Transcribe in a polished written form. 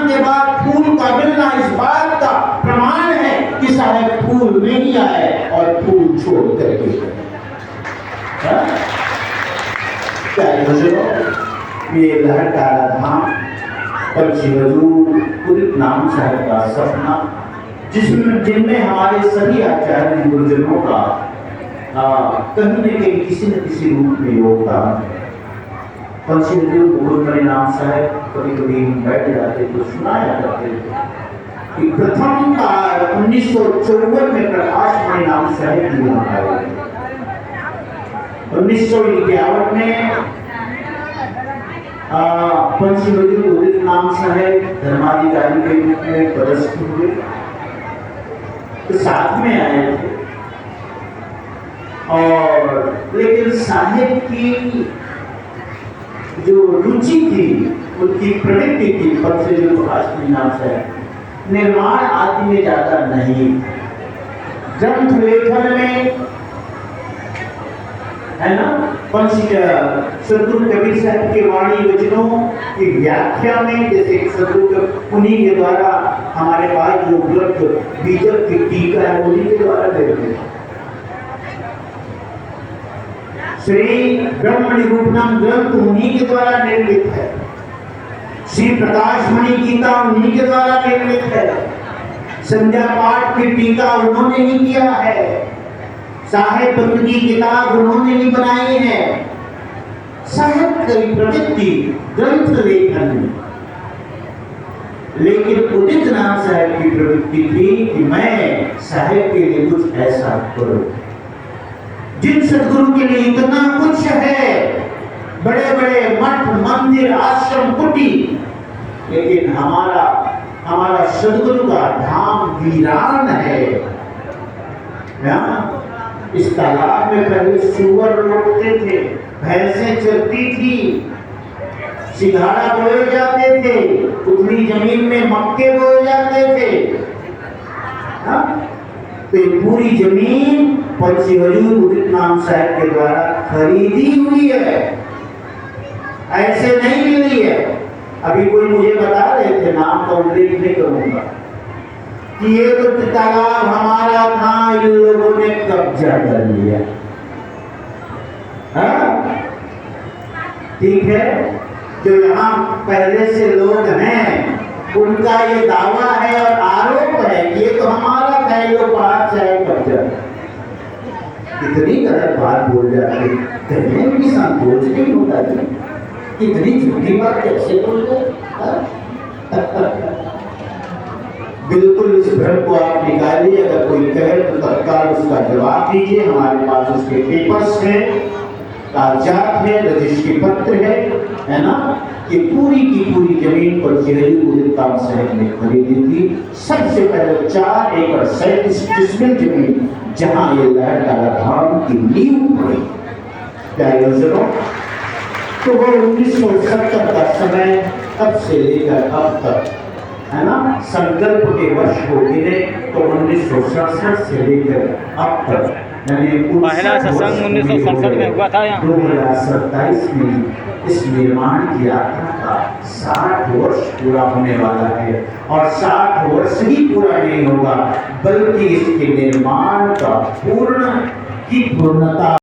के बाद फूल का मिलना इस बात का प्रमाण है कि साहब फूल नहीं आए और फूल छोड़ करके ये लहरकारा धाम पंछी वजूद उदित नाम साहब का सपना जिनमें हमारे सभी आचार्य गुरुजनों का कहीं न कहीं किसी न किसी रूप में योगदान है। पंछी वजूद बहुत बड़े नाम साहब कभी कभी बैठ जाते तो सुनाया करते थे कि प्रथम बार 1954 में प्रकाश मणि नाम साहब जी वहां आए। 1951 में पंछी वजूद उदित नाम साहब धर्माधिकारी के रूप में पदस्थ हुए तो साथ में आए थे और लेकिन साहिब की जो रुचि थी उनकी प्रवृत्ति थी पंछी वजूद प्रकाश मणि नाम साहब निर्माण आदि में ज्यादा नहीं, ग्रंथ लेखन में है ना, पंछी सदगुरु कबीर साहब के वाणी वचनों की व्याख्या में जैसे सदगुरु उन्हीं के द्वारा हमारे पास जो उपलब्ध बीजक की टीका है उन्हीं के द्वारा देते हैं। श्री ब्रह्मणि रूपनाम ग्रंथ उन्हीं के द्वारा निर्मित है। श्री प्रकाश मणि गीता उन्हीं के द्वारा निर्मित है। संध्या पाठ की टीका उन्होंने ही किया है। साहेब बंद की किताब उन्होंने ही बनाई है। साहेब की प्रवृत्ति ग्रंथ लेखन में, लेकिन उदित नाम साहेब की प्रवृत्ति थी कि मैं साहेब के लिए कुछ ऐसा करूं। जिन सदगुरु के लिए इतना कुछ है, बड़े बड़े मठ मंदिर आश्रम कुटी, लेकिन हमारा सदगुरु का धाम वीरान है। इस तालाब में पहले सुअर लौटते थे, भैंसें चलती थी, सिंघाड़ा बोए जाते थे, उतनी जमीन में मक्के बोए जाते थे। तो पूरी जमीन पंछी वजूद उदित नाम साहब के द्वारा खरीदी हुई है, ऐसे नहीं मिली है। अभी कोई मुझे बता रहे थे, नाम का उल्लेख नहीं करूंगा, कि ये तो तालाब हमारा था, इन लोगों ने कब्जा कर लिया। ठीक है, जो यहाँ पहले से लोग हैं उनका ये दावा है और आरोप है कि ये तो हमारा है, लोग बात चाहे कब्जा। इतनी गलत बात बोल जाते, कहने की संकोच नहीं होता जी, इतनी झूठी बात कैसे बोल गए। बिल्कुल इस भ्रम को आप निकालिए। अगर कोई कहे तो तत्काल उसका जवाब दीजिए। हमारे पास उसके पेपर्स है, कागजात है, रजिस्ट्री पत्र है ना, कि पूरी की पूरी जमीन पर उदित नाम साहब ने खरीदी थी। सबसे पहले 4 एकड़ 37 डिसमिल जमीन जहां ये लहरकारा धाम की नींव पड़ी। क्या योजनों, तो वो 1970 का समय तब से लेकर अब तक, है ना, संकल्प के वर्ष को गिने तो 1967 से लेकर अब तक, यानी पहला सत्संग 1967 में हुआ था। यहाँ 2027 में इस निर्माण की यात्रा का 60 वर्ष पूरा होने वाला है। और 60 वर्ष ही पूरा नहीं होगा, बल्कि इसके निर्माण का पूर्णता